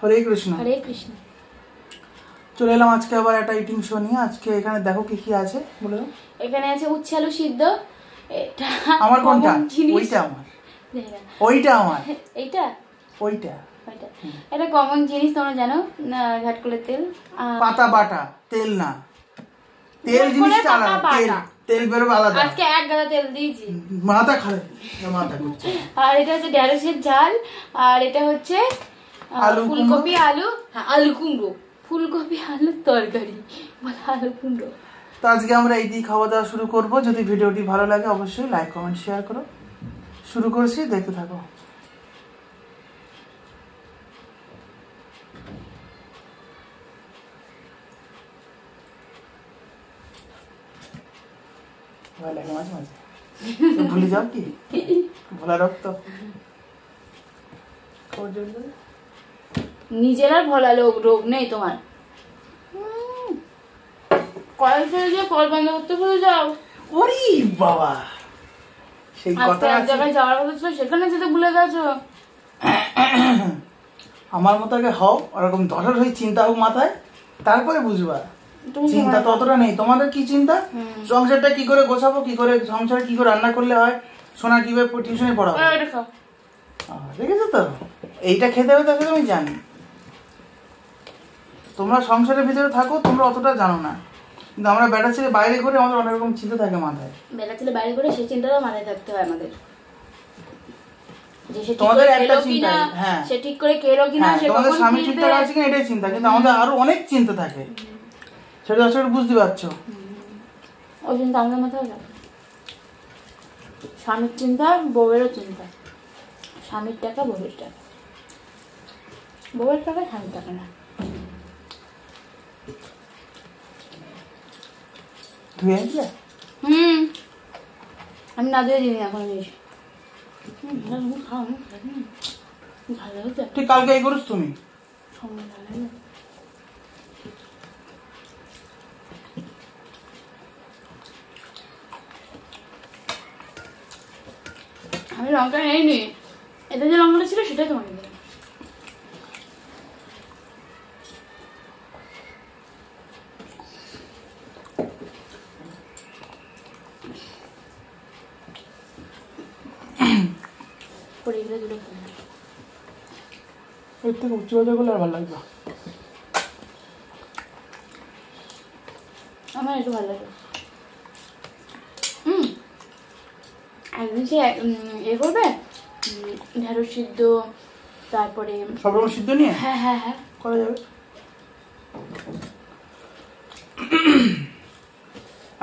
হরে কৃষ্ণ। হরে কৃষ্ণ। চলে এলাম আজকে আবার একটা ইটিং শো নিয়ে। আজকে এখানে দেখো কি কি আছে বলে দাও। এখানে আছে উচ্ছে আলু সিদ্ধ। এটা আমার কোনটা? ওইটা আমার। ওইটা আমার। এইটা ওইটা। ওইটা। এটা কমন জিনিস, তোমরা জানো না। ঘাটকুলের তেল, পাতা বাটা। তেল না, তেল জিনিসটা আলাদা। তেল তেল বেরোবে আলাদা। আজকে এক গাদা তেল দিয়েছি, মাথা খারাপ, মাথা ঘুরছে। আর এটা হচ্ছে ঢেঁড়সের ঝাল, আর এটা হচ্ছে ফুলকপি আলু, হ্যাঁ আলু কুমড়ো, ফুলকপি আলুর তরকারি, আলু কুমড়ো। তো আজকে আমরা এই দিয়ে খাওয়া দাওয়া শুরু করব। যদি ভিডিওটি ভালো লাগে অবশ্যই লাইক কমেন্ট শেয়ার করো। শুরু করছি, দেখতে থাকো। লাগে মাঝে মাঝে ভুলে যাও কি, ভোলা রক্ত। নিজের আর ভোলা রোগ নেই তোমার। কল ফেলে দিয়ে কল বন্ধ করতে ভুলে যাও। ওরে বাবা, সেই কথা এক জায়গায় যাওয়ার কথা ছিল, সেখানে যেতে ভুলে গেছো। আমার মতো আগে হও, ওরকম ধরার হয়ে চিন্তা হোক মাথায়, তারপরে বুঝবা। চিন্তা তো অতটা নেই। তোমাদের কি চিন্তা? সংসারটা কি করে গোছাবো, কি করে সংসার কি করে রান্না করলে হয়, সোনা কিভাবে টিউশনে পড়াবো। দেখেছো তো, এইটা খেতে হবে তাকে আমি জানি। তোমরা সংসারের ভিতরে থাকো, তোমরা অতটা জানো না, কিন্তু আমরা বেটা ছেলে বাইরে করে আমাদের অনেক রকম চিন্তা থাকে মাথায়। বেটা ছেলে বাইরে করে সেই চিন্তাটাও মাথায় থাকতে হয় আমাদের। তোমাদের একটা চিন্তা, হ্যাঁ সে ঠিক করে খেলো কিনা, তোমাদের স্বামী ঠিকঠাক আছে কিনা এটাই চিন্তা, কিন্তু আমাদের আরো অনেক চিন্তা থাকে, সেটা আসলে বুঝতে পারছো। ওই চিন্তা আমাদের মাথায় থাকে। স্বামীর চিন্তা, বউয়েরও চিন্তা। স্বামীর টাকা, বউয়ের টাকা, বউয়ের টাকা স্বামীর টাকা না। ধুয়ে আনছিলে? আমি না ধুয়ে দিই এখন। ঠিক কালকে এই করিস তুমি। আমি লঙ্কা নেইনি, এটা যে লঙ্কাটা ছিল সেটাই তোমাকে দিলাম। এর থেকে উচ্চ বাজার করলে আর ভালো লাগবে। আমার একটু ভালো লাগে। একদিন সে করবে ঢেঁড়স সিদ্ধ, তারপরে সব রকম সিদ্ধ নিয়ে হ্যাঁ হ্যাঁ হ্যাঁ করা যাবে।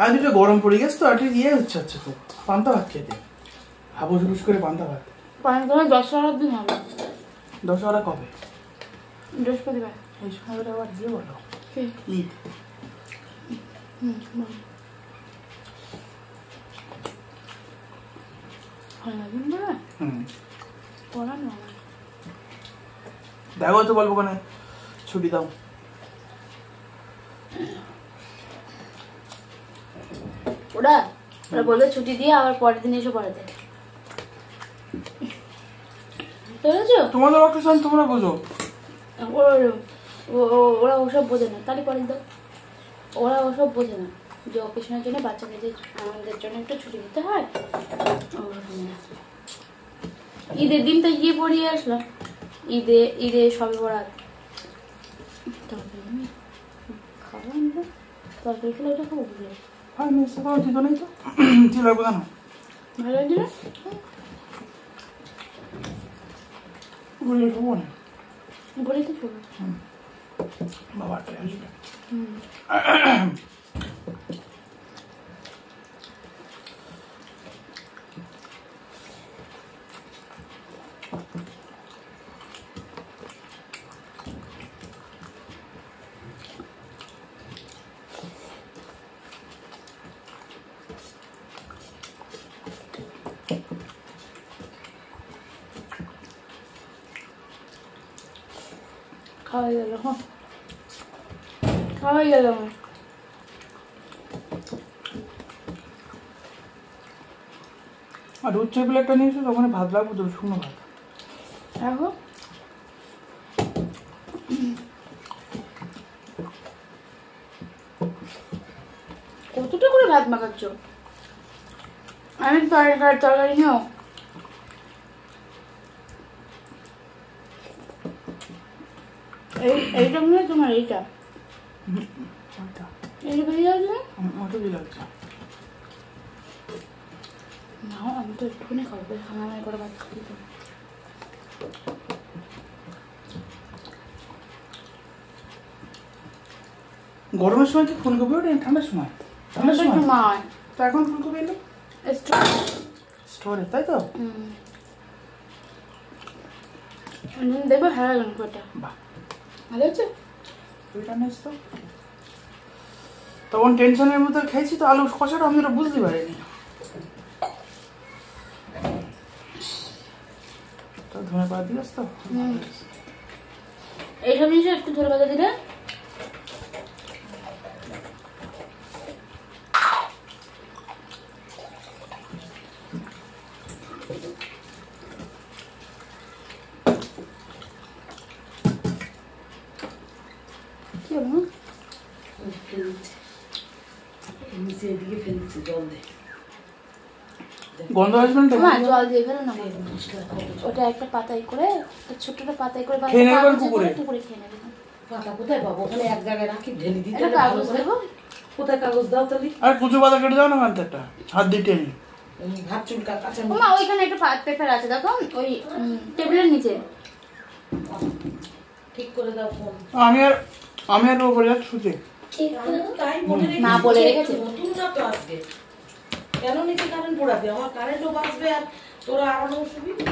আর দুটো গরম পড়ে গেছে তো, আর ইয়ে হচ্ছে হচ্ছে তো পান্তা ভাত খেতে, হাবুস হুবুস করে পান্তা ভাত। দশহরার দিন হবে। দশহরা কবে? বৃহস্পতিবার। এই সময় আবার দিয়ে বলো ঈদ। দেখো তো বলবো কেন ছুটি দাও। ওরা বলবে ছুটি দিয়ে আবার পরের দিন এসে পড়াতে। তোমাদের অকেশন তোমরা বোঝো, ওরা ওসব বোঝে না। তাহলে পরের দাও, ওরা ওসব বোঝে না যে অকেশনের জন্য বাচ্চাকে যে আমাদের জন্য একটু ছুটি দিতে হয়। ঈদের দিন তো গিয়ে পড়িয়ে আসলাম, ঈদে সবে বরাত খাবো। তরকারি খেলে ওটা খাবো, বুঝলে? হ্যাঁ মিষ্টি খাওয়া ঠিক নেই তো, ঠিক লাগবে কেন? ভালো লাগছে না? বলে খাবো না, বলে তো ছোট বাবাটাই আসবে। খাওয়াই গেল, হ্যাঁ খাওয়াই গেল আমার। আর উচ্চ প্লেটটা নিয়েছো, ওখানে ভাত লাগবো তো, শুকনো ভাত। রাখো কতটা করে ভাত মাখাচ্ছ? আমি তরকারি নিও। এইটা মনে হয় তোমার, এইটা এইটা বেরিয়ে যাচ্ছে না। আমি তো একটুখানি খাবো, খানা করে ভাত খাবি তো। গরমের সময় কি ফুলকপি ওঠে? ঠান্ডার সময়? ঠান্ডার সময় তো এখন ফুলকপি এলো স্টোরে, তাই তো? দেখবো ভালো লাগলো ওটা। বাহ, ভালো হচ্ছে। তো তখন টেনশনের মধ্যে খেয়েছি তো আলু কষাটা আমি ওটা বুঝতে পারিনি। তো ধনে পাতা দিলাস তো? এইসব জিনিস একটু ধনে পাতা দিলে কি বলবো, গন্ধ আসবে না? জল দিয়ে ফেলো না, ওটা একটা পাতাই করে, ছোটটা পাতাই করে পুকুরে খেয়ে নেবে। পাতা কোথায় পাবো? ওখানে এক জায়গায় রাখি, ঢেলে দিতে কাগজ দেবো। কোথায় কাগজ দাও তাহলে? আর কুচো পাতা কেটে দাও না একটা হাত দিয়ে টেনে। ভাত চুলকা কাঁচা মা ওইখানে একটা পেপার আছে দেখো, ওই টেবিলের নিচে। ঠিক করে দাও ফোন। আমি আর ওপরে শুতে মা বলে রেখেছে নতুন না তো আজকে। কেন নিচে কারেন্ট পোড়াবে? আমার কারেন্টও বাঁচবে আর তোরা আরো সুবিধা।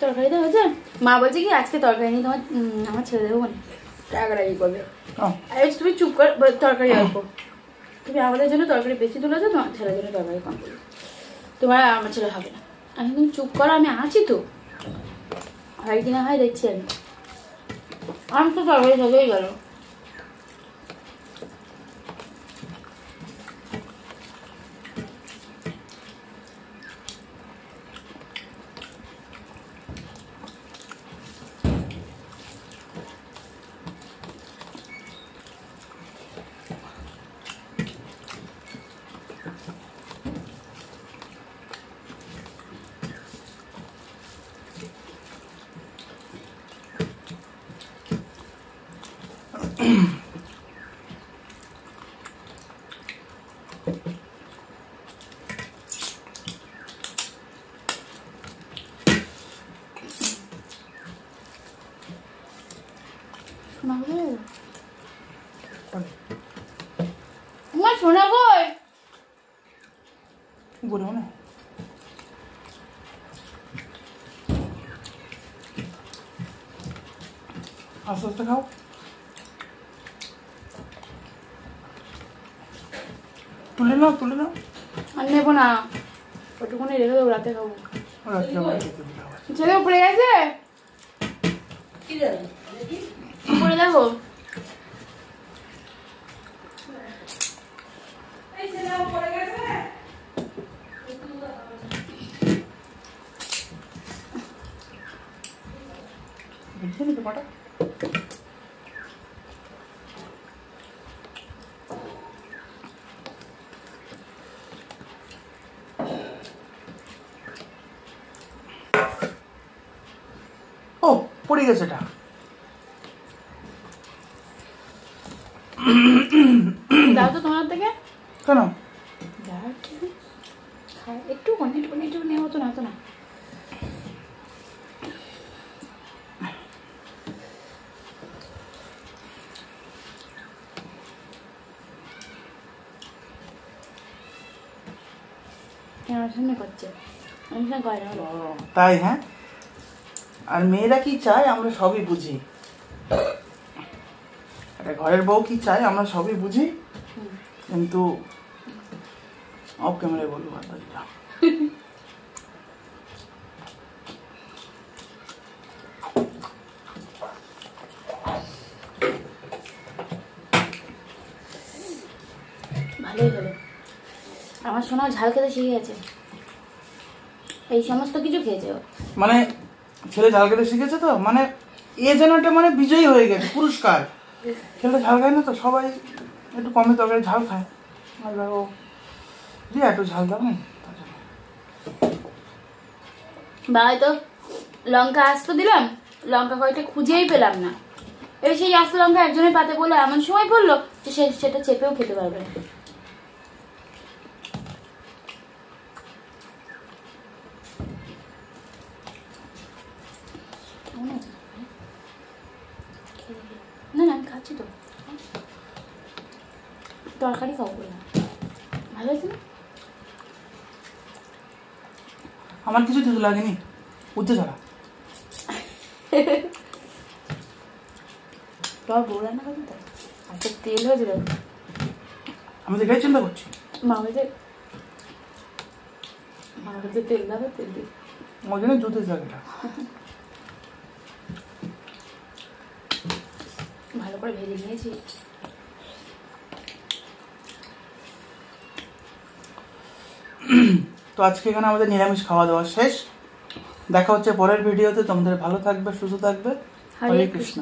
তরকারিটা হয়েছে। মা বলছে কি আজকে তরকারি নিয়ে আমার ছেড়ে দেবো না, রাগারাগি করবে। তুমি চুপ কর, তরকারি অল্প, তুমি আমাদের জন্য তরকারি বেশি তুলেছো, তোমার ছেলের জন্য তরকারি কম তুলেছো, তোমার আমার ছেলে হবে না। আমি তুমি চুপ করো, আমি আছি তো, হয় কিনা হয় দেখছি আমি। আমি তো তরকারি হয়েই গেল। শোনা বই বলবো না, আস্তে আস্তে খাও। তুলে নাও আর নেবো না, ওটুকুনি রেখে দেবো, রাতে খাবো। ছেলে উপরে গেছে, উপরে দেখো। ও পড়ে গেছে এটা। দাও তো তোমার থেকে। কেন? একটু নেওয়া হতো না, না করছে তাই? হ্যাঁ, আর মেয়েরা কি চায় আমরা সবই বুঝি, ঘরের বউ কি চায় আমরা সবই বুঝি, কিন্তু অফ ক্যামেরায় বলবো। সোনা ঝাল খেতে শিখে গেছে, এই সমস্ত কিছু খেয়েছে ও। মানে ছেলে ঝাল খেতে শিখেছে তো, মানে এ যেন একটা মানে বিজয়ী হয়ে গেছে, পুরস্কার। ছেলেটা ঝাল খায় না তো, সবাই একটু কমে তরকারি ঝাল খায়, এবার ও রিয়া একটু ঝাল দাও না। ভাই তো লঙ্কা আস্ত দিলাম, লঙ্কা কয়টা খুঁজেই পেলাম না। এবার সেই আস্ত লঙ্কা একজনের পাতে বলে এমন সময় পড়লো যে সে সেটা চেপেও খেতে পারবে না। না না আমি খাচ্ছি তো, তরকারি খাবো বললাম, ভালো হয়েছে না? আমার কিছু কিছু লাগেনি, উঠতে ছাড়া তোর বউ রান্না করবি তো, আচ্ছা তেল হয়ে যাবে। আমি দেখাই চিন্তা করছি, মা বলছে তেল দেবে, তেল দিই ওই জন্য জুতে জায়গাটা ভালো করে ভেজে নিয়েছি। তো আজকে এখানে আমাদের নিরামিষ খাওয়া দাওয়া শেষ। দেখা হচ্ছে পরের ভিডিওতে। তোমাদের ভালো থাকবে, সুস্থ থাকবে। হরে কৃষ্ণ।